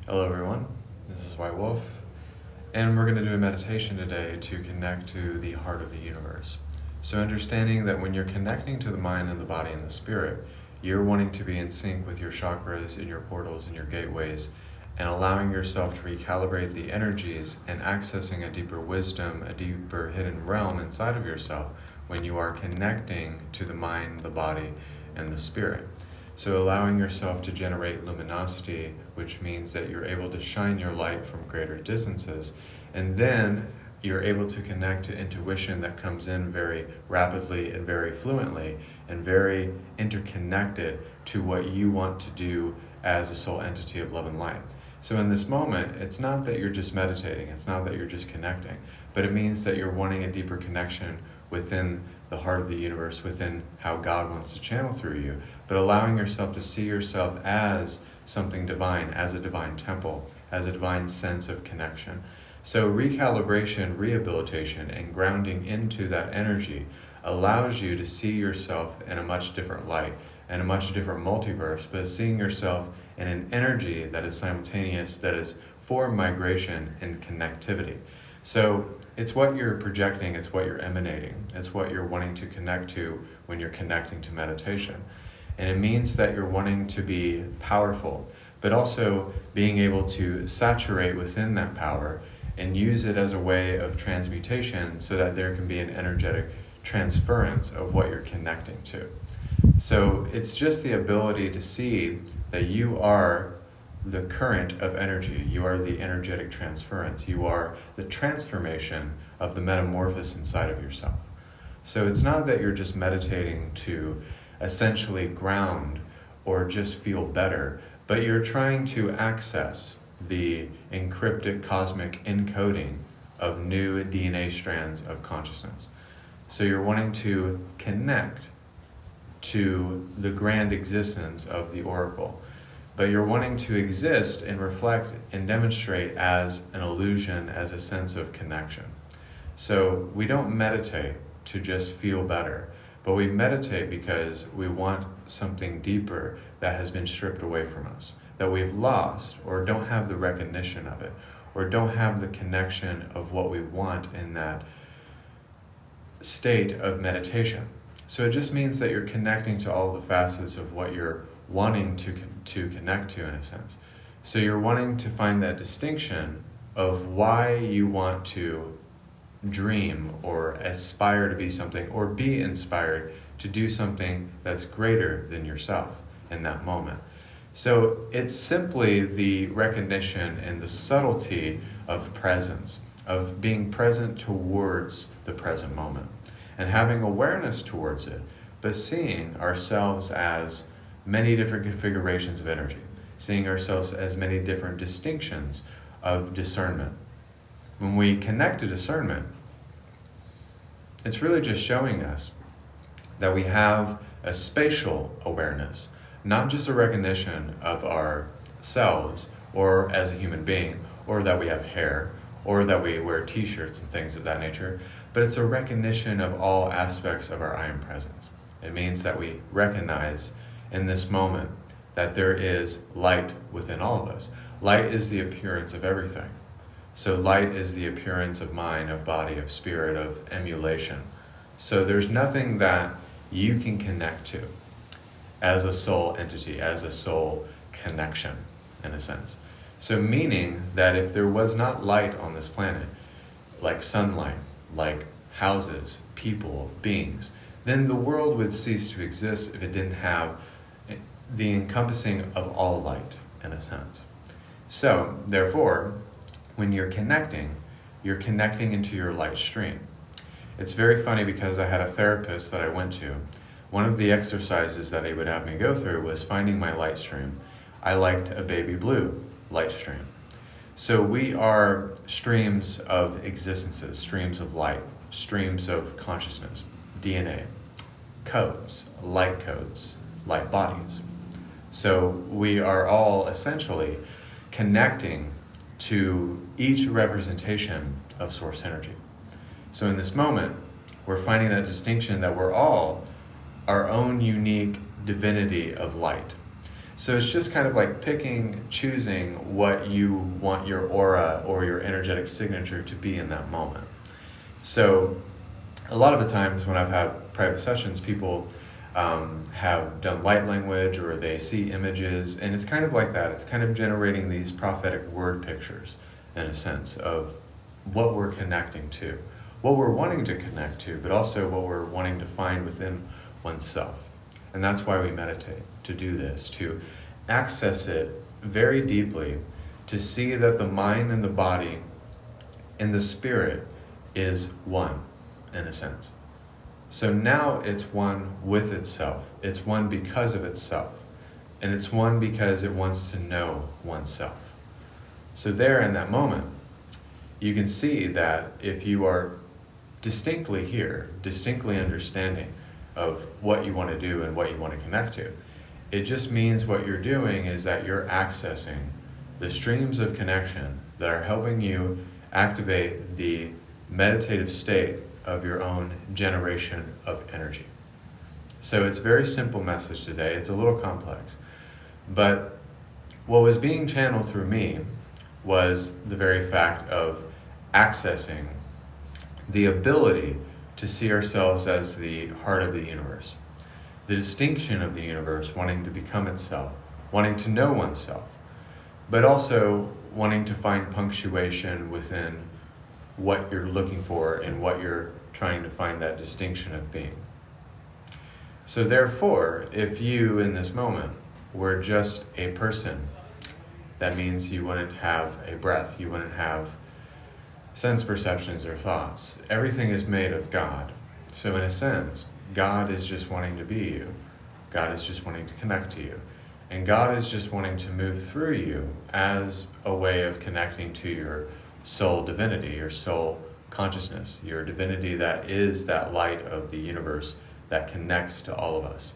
Hello everyone, this is White Wolf, and we're going to do a meditation today to connect to the heart of the universe. So understanding that when you're connecting to the mind and the body and the spirit, you're wanting to be in sync with your chakras and your portals and your gateways, and allowing yourself to recalibrate the energies and accessing a deeper wisdom, a deeper hidden realm inside of yourself when you are connecting to the mind, the body, and the spirit. So allowing yourself to generate luminosity, which means that you're able to shine your light from greater distances, and then you're able to connect to intuition that comes in very rapidly and very fluently and very interconnected to what you want to do as a soul entity of love and light. So in this moment, it's not that you're just meditating, it's not that you're just connecting, but it means that you're wanting a deeper connection within the heart of the universe, within how God wants to channel through you, but allowing yourself to see yourself as something divine, as a divine temple, as a divine sense of connection. So recalibration, rehabilitation, and grounding into that energy allows you to see yourself in a much different light and a much different multiverse, but seeing yourself in an energy that is simultaneous, that is for migration and connectivity. So it's what you're projecting, it's what you're emanating, it's what you're wanting to connect to when you're connecting to meditation. And it means that you're wanting to be powerful, but also being able to saturate within that power and use it as a way of transmutation so that there can be an energetic transference of what you're connecting to. So it's just the ability to see that you are the current of energy. You are the energetic transference. You are the transformation of the metamorphosis inside of yourself. So it's not that you're just meditating to essentially ground or just feel better, but you're trying to access the encrypted cosmic encoding of new DNA strands of consciousness. So you're wanting to connect to the grand existence of the oracle, but you're wanting to exist and reflect and demonstrate as an illusion, as a sense of connection. So we don't meditate to just feel better, but we meditate because we want something deeper that has been stripped away from us, that we've lost or don't have the recognition of it, or don't have the connection of what we want in that state of meditation. So it just means that you're connecting to all the facets of what you're wanting to connect to, in a sense. So you're wanting to find that distinction of why you want to dream or aspire to be something or be inspired to do something that's greater than yourself in that moment. So it's simply the recognition and the subtlety of presence, of being present towards the present moment and having awareness towards it, but seeing ourselves as many different configurations of energy, seeing ourselves as many different distinctions of discernment. When we connect to discernment, it's really just showing us that we have a spatial awareness, not just a recognition of ourselves or as a human being, or that we have hair, or that we wear t-shirts and things of that nature, but it's a recognition of all aspects of our I am presence. It means that we recognize in this moment that there is light within all of us. Light is the appearance of everything. So light is the appearance of mind, of body, of spirit, of emulation. So there's nothing that you can connect to as a soul entity, as a soul connection, in a sense. So meaning that if there was not light on this planet, like sunlight, like houses, people, beings, then the world would cease to exist if it didn't have the encompassing of all light, in a sense. So, therefore, when you're connecting into your light stream. It's very funny because I had a therapist that I went to. One of the exercises that he would have me go through was finding my light stream. I liked a baby blue light stream. So we are streams of existences, streams of light, streams of consciousness, DNA, codes, light bodies. So we are all essentially connecting to each representation of source energy. So in this moment, we're finding that distinction that we're all our own unique divinity of light. So it's just kind of like choosing what you want your aura or your energetic signature to be in that moment. So a lot of the times when I've had private sessions, people have done light language or they see images, and it's kind of like that. It's kind of generating these prophetic word pictures, in a sense, of what we're connecting to, what we're wanting to connect to, but also what we're wanting to find within oneself. And that's why we meditate, to do this, to access it very deeply, to see that the mind and the body and the spirit is one, in a sense. So now it's one with itself. It's one because of itself. And it's one because it wants to know oneself. So there in that moment, you can see that if you are distinctly here, distinctly understanding of what you want to do and what you want to connect to, it just means what you're doing is that you're accessing the streams of connection that are helping you activate the meditative state of your own generation of energy. So it's a very simple message today. It's a little complex. But what was being channeled through me was the very fact of accessing the ability to see ourselves as the heart of the universe, the distinction of the universe, wanting to become itself, wanting to know oneself, but also wanting to find punctuation within what you're looking for and what you're trying to find that distinction of being. So therefore, if you in this moment were just a person, that means you wouldn't have a breath, you wouldn't have sense perceptions or thoughts. Everything is made of God. So in a sense, God is just wanting to be you. God is just wanting to connect to you. And God is just wanting to move through you as a way of connecting to your soul divinity, your soul consciousness, your divinity that is that light of the universe that connects to all of us.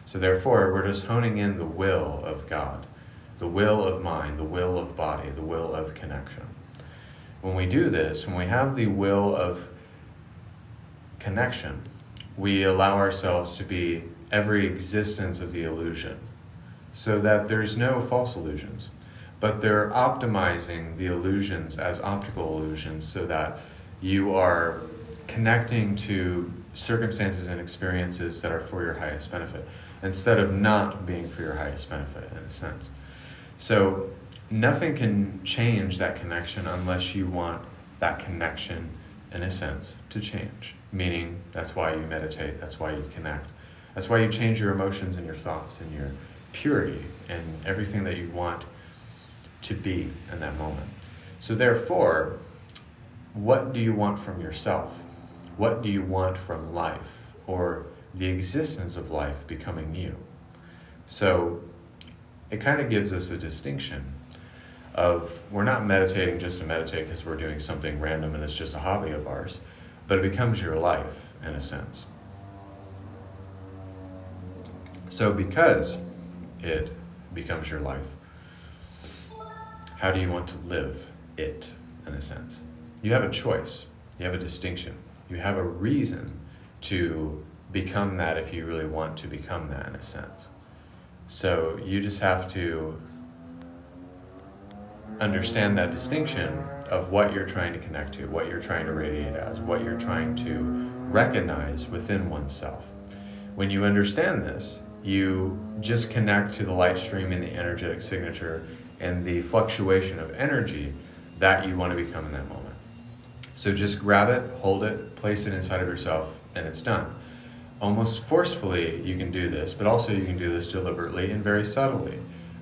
So therefore, we're just honing in the will of God, the will of mind, the will of body, the will of connection. When we do this, when we have the will of connection, we allow ourselves to be every existence of the illusion, so that there's no false illusions, but they're optimizing the illusions as optical illusions so that you are connecting to circumstances and experiences that are for your highest benefit, instead of not being for your highest benefit, in a sense. So nothing can change that connection unless you want that connection, in a sense, to change. Meaning, that's why you meditate, that's why you connect. That's why you change your emotions and your thoughts and your purity and everything that you want to be in that moment. So therefore, what do you want from yourself? What do you want from life, or the existence of life becoming you? So it kind of gives us a distinction of, we're not meditating just to meditate because we're doing something random and it's just a hobby of ours, but it becomes your life, in a sense. So because it becomes your life, how do you want to live it, in a sense? You have a choice, you have a distinction, you have a reason to become that if you really want to become that, in a sense. So you just have to understand that distinction of what you're trying to connect to, what you're trying to radiate as, what you're trying to recognize within oneself. When you understand this, you just connect to the light stream and the energetic signature and the fluctuation of energy that you want to become in that moment. So just grab it, hold it, place it inside of yourself, and it's done. Almost forcefully you can do this, but also you can do this deliberately and very subtly.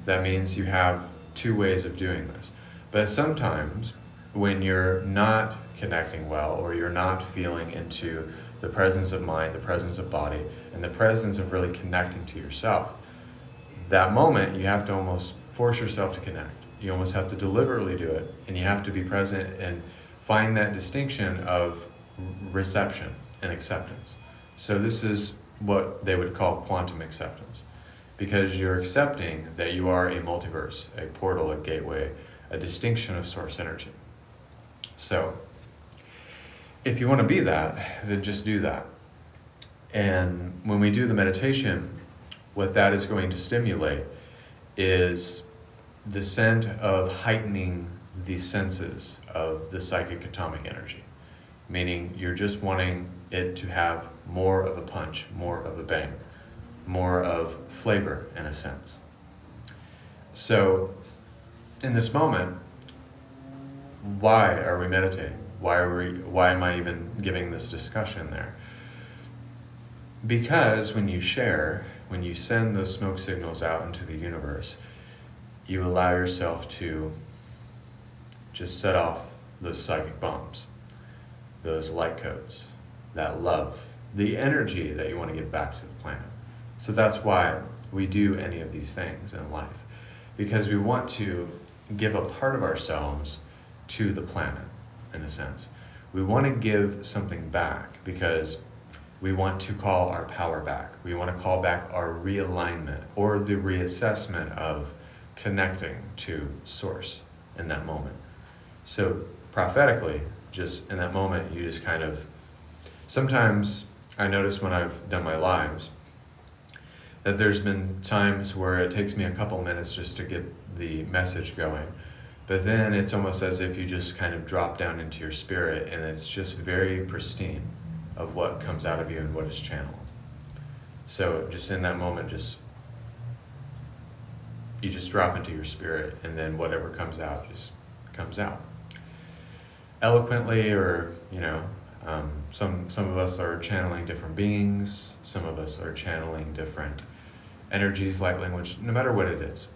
That means you have two ways of doing this. But sometimes when you're not connecting well, or you're not feeling into the presence of mind, the presence of body, and the presence of really connecting to yourself, that moment you have to almost force yourself to connect. You almost have to deliberately do it, and you have to be present and find that distinction of reception and acceptance. So this is what they would call quantum acceptance, because you're accepting that you are a multiverse, a portal, a gateway, a distinction of source energy. So if you want to be that, then just do that. And when we do the meditation, what that is going to stimulate is the scent of heightening the senses of the psychic atomic energy, meaning you're just wanting it to have more of a punch, more of a bang, more of flavor in a sense. So in this moment, why are we meditating? Why am I even giving this discussion there? Because when you share, when you send those smoke signals out into the universe, you allow yourself to just set off those psychic bombs, those light codes, that love, the energy that you want to give back to the planet. So that's why we do any of these things in life, because we want to give a part of ourselves to the planet, in a sense. We want to give something back because we want to call our power back. We want to call back our realignment or the reassessment of connecting to Source in that moment. So prophetically, just in that moment, you just kind of, sometimes I notice when I've done my lives that there's been times where it takes me a couple minutes just to get the message going. But then it's almost as if you just kind of drop down into your spirit, and it's just very pristine of what comes out of you and what is channeled. So just in that moment, you just drop into your spirit, and then whatever comes out just comes out. Eloquently, or, some of us are channeling different beings, some of us are channeling different energies, light language, no matter what it is.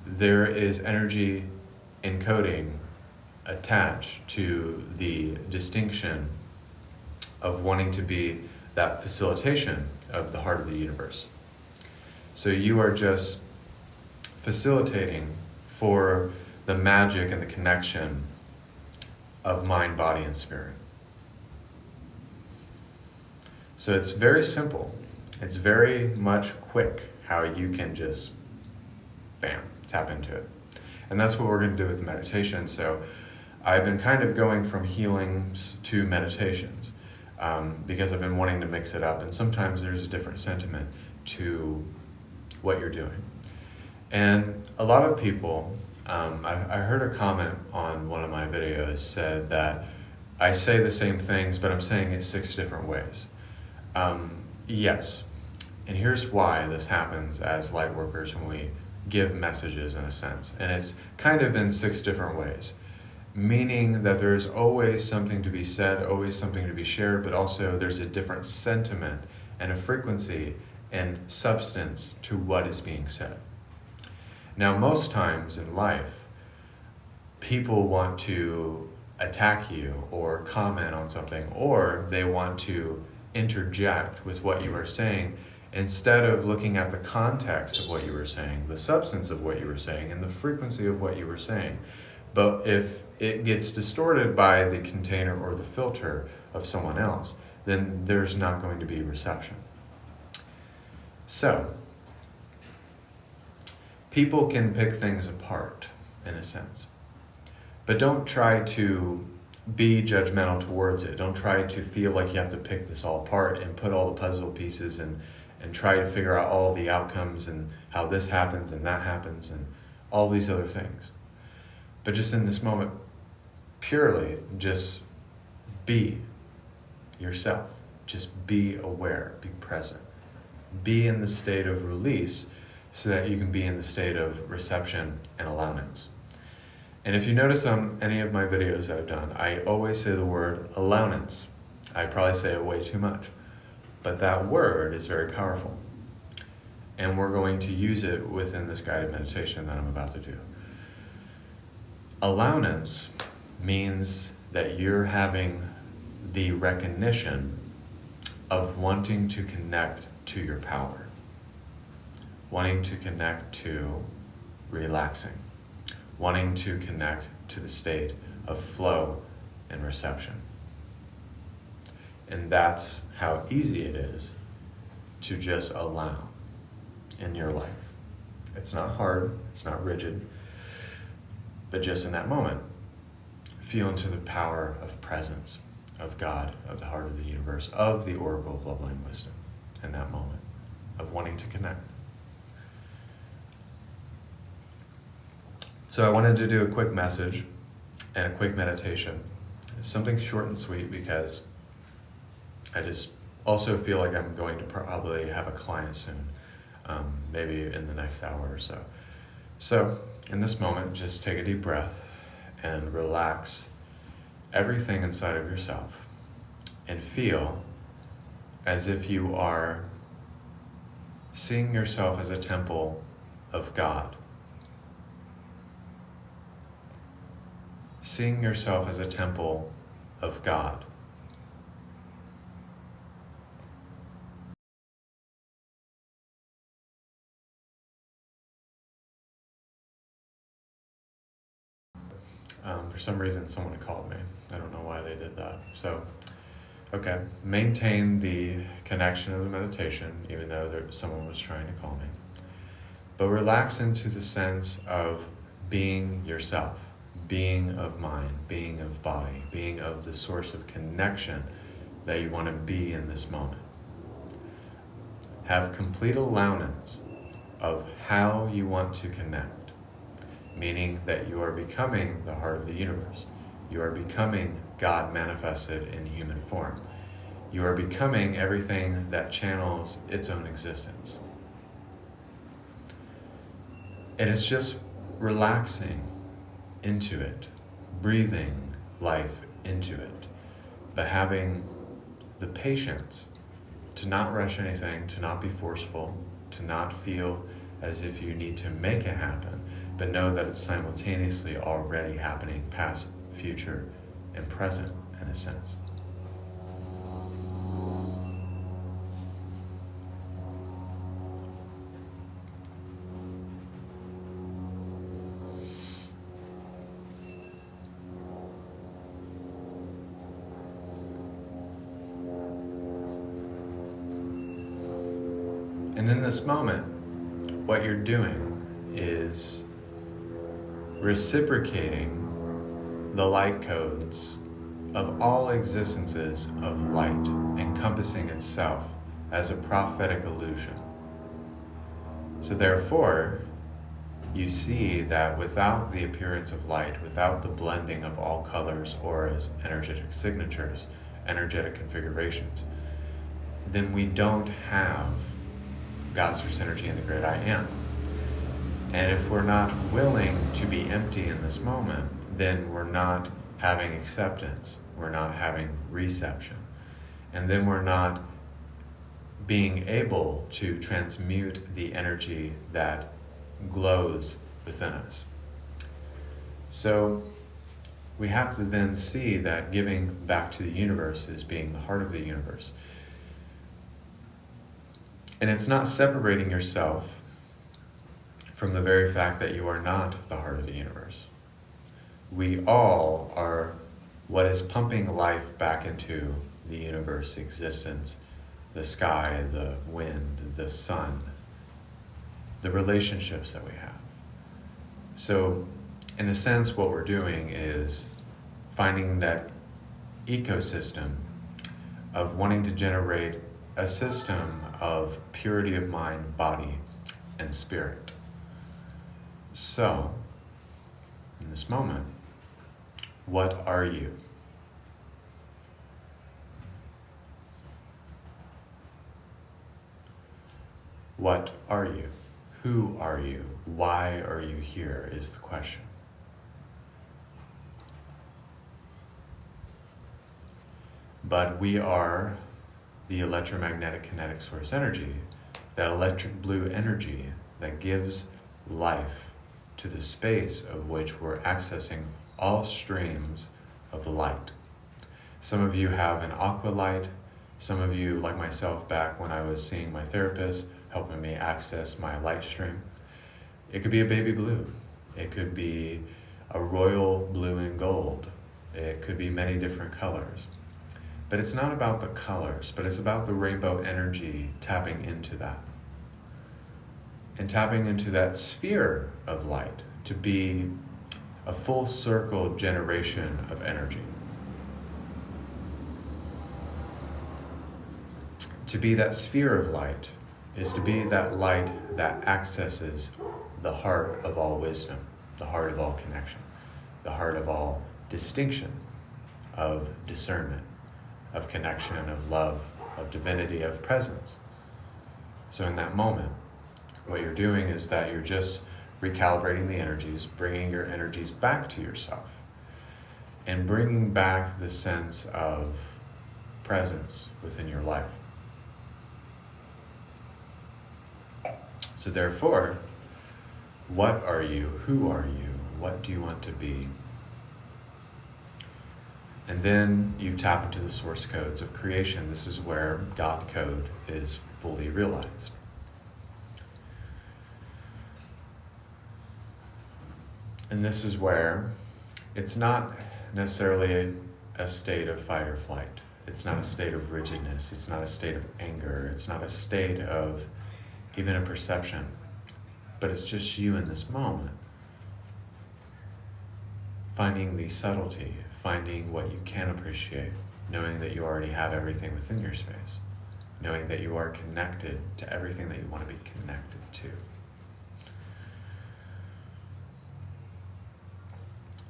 There is energy encoding attached to the distinction of wanting to be that facilitation of the heart of the universe. So you are just facilitating for the magic and the connection of mind, body, and spirit. So it's very simple. It's very much quick how you can just, bam, tap into it. And that's what we're going to do with the meditation. So I've been kind of going from healings to meditations because I've been wanting to mix it up. And sometimes there's a different sentiment to what you're doing. And a lot of people, I heard a comment on one of my videos said that I say the same things, but I'm saying it 6 different ways. Yes. And here's why this happens as light workers when we give messages, in a sense. And it's kind of in 6 different ways, meaning that there's always something to be said, always something to be shared, but also there's a different sentiment and a frequency and substance to what is being said. Now, most times in life, people want to attack you or comment on something, or they want to interject with what you are saying instead of looking at the context of what you were saying, the substance of what you were saying, and the frequency of what you were saying. But if it gets distorted by the container or the filter of someone else, then there's not going to be reception. So, people can pick things apart, in a sense. But don't try to be judgmental towards it. Don't try to feel like you have to pick this all apart and put all the puzzle pieces and try to figure out all the outcomes and how this happens and that happens and all these other things. But just in this moment, purely just be yourself. Just be aware, be present. Be in the state of release so that you can be in the state of reception and allowance. And if you notice on any of my videos that I've done, I always say the word allowance. I probably say it way too much. But that word is very powerful. And we're going to use it within this guided meditation that I'm about to do. Allowance means that you're having the recognition of wanting to connect to your power, wanting to connect to relaxing, wanting to connect to the state of flow and reception. And that's how easy it is to just allow in your life. It's not hard, it's not rigid, but just in that moment, feel into the power of presence, of God, of the heart of the universe, of the Oracle of Love, Light, and Wisdom, in that moment of wanting to connect. So I wanted to do a quick message and a quick meditation. Something short and sweet because I just also feel like I'm going to probably have a client soon, maybe in the next hour or so. So in this moment, just take a deep breath and relax everything inside of yourself and feel as if you are seeing yourself as a temple of God. Seeing yourself as a temple of God. For some reason, someone called me. I don't know why they did that. So, okay, maintain the connection of the meditation, even though someone was trying to call me. But relax into the sense of being yourself, being of mind, being of body, being of the source of connection that you want to be in this moment. Have complete allowance of how you want to connect. Meaning that you are becoming the heart of the universe. You are becoming God manifested in human form. You are becoming everything that channels its own existence. And it's just relaxing into it, breathing life into it, but having the patience to not rush anything, to not be forceful, to not feel as if you need to make it happen, but know that it's simultaneously already happening, past, future, and present in a sense. And in this moment, what you're doing is reciprocating the light codes of all existences of light, encompassing itself as a prophetic illusion. So therefore, you see that without the appearance of light, without the blending of all colors, auras, energetic signatures, energetic configurations, then we don't have God's source energy in the great I Am. And if we're not willing to be empty in this moment, then we're not having acceptance, we're not having reception, and then we're not being able to transmute the energy that glows within us. So we have to then see that giving back to the universe is being the heart of the universe. And it's not separating yourself from the very fact that you are not the heart of the universe. We all are what is pumping life back into the universe existence, the sky, the wind, the sun, the relationships that we have. So, in a sense, what we're doing is finding that ecosystem of wanting to generate a system of purity of mind, body, and spirit. So, in this moment, what are you? What are you? Who are you? Why are you here is the question. But we are the electromagnetic kinetic source energy, that electric blue energy that gives life to the space of which we're accessing all streams of light. Some of you have an aqua light. Some of you, like myself, back when I was seeing my therapist, helping me access my light stream. It could be a baby blue. It could be a royal blue and gold. It could be many different colors. But it's not about the colors, but it's about the rainbow energy tapping into that. And tapping into that sphere of light to be a full circle generation of energy. To be that sphere of light is to be that light that accesses the heart of all wisdom. the heart of all connection, the heart of all distinction, of discernment, of connection, of love, of divinity, of presence. So in that moment, what you're doing is that you're just recalibrating the energies, bringing your energies back to yourself, and bringing back the sense of presence within your life. So therefore, what are you? Who are you? What do you want to be? And then you tap into the source codes of creation. This is where God code is fully realized. And this is where it's not necessarily a state of fight or flight. It's not a state of rigidness. It's not a state of anger. It's not a state of even a perception. But it's just you in this moment. Finding the subtlety, finding what you can appreciate, knowing that you already have everything within your space, knowing that you are connected to everything that you want to be connected to.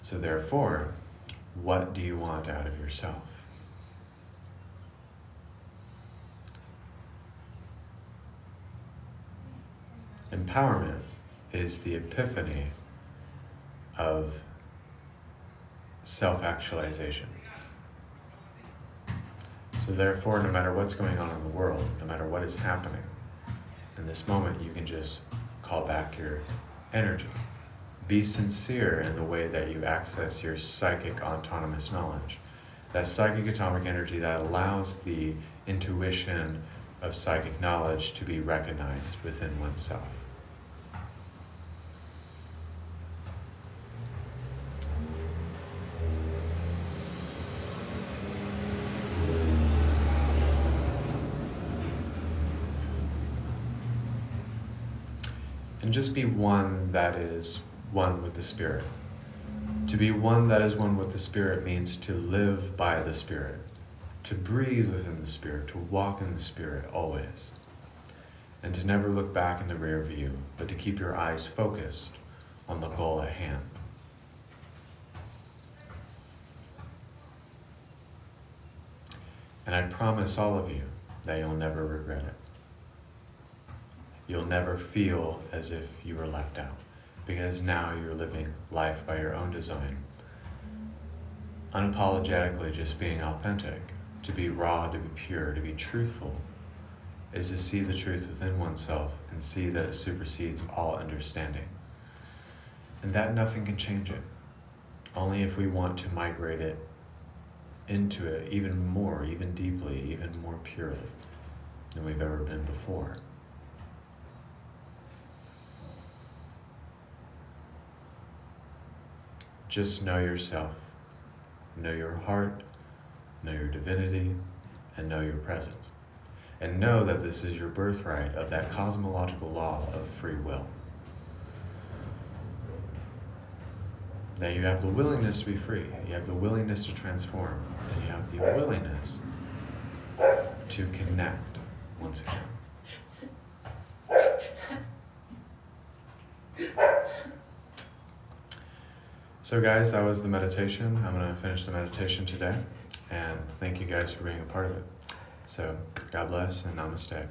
So therefore, what do you want out of yourself? Empowerment is the epiphany of self-actualization. So therefore, no matter what's going on in the world, no matter what is happening, in this moment you can just call back your energy. Be sincere in the way that you access your psychic autonomous knowledge. That psychic atomic energy that allows the intuition of psychic knowledge to be recognized within oneself. And just be one that is one with the Spirit. To be one that is one with the Spirit means to live by the Spirit, to breathe within the Spirit, to walk in the Spirit always, and to never look back in the rear view, but to keep your eyes focused on the goal at hand. And I promise all of you that you'll never regret it. You'll never feel as if you were left out, because now you're living life by your own design. Unapologetically just being authentic, to be raw, to be pure, to be truthful, is to see the truth within oneself and see that it supersedes all understanding. And that nothing can change it, only if we want to migrate it into it even more, even deeply, even more purely than we've ever been before. Just know yourself, know your heart, know your divinity, and know your presence. And know that this is your birthright of that cosmological law of free will. That you have the willingness to be free, you have the willingness to transform, and you have the willingness to connect once again. So guys, that was the meditation. I'm going to finish the meditation today, and thank you guys for being a part of it. So God bless and namaste.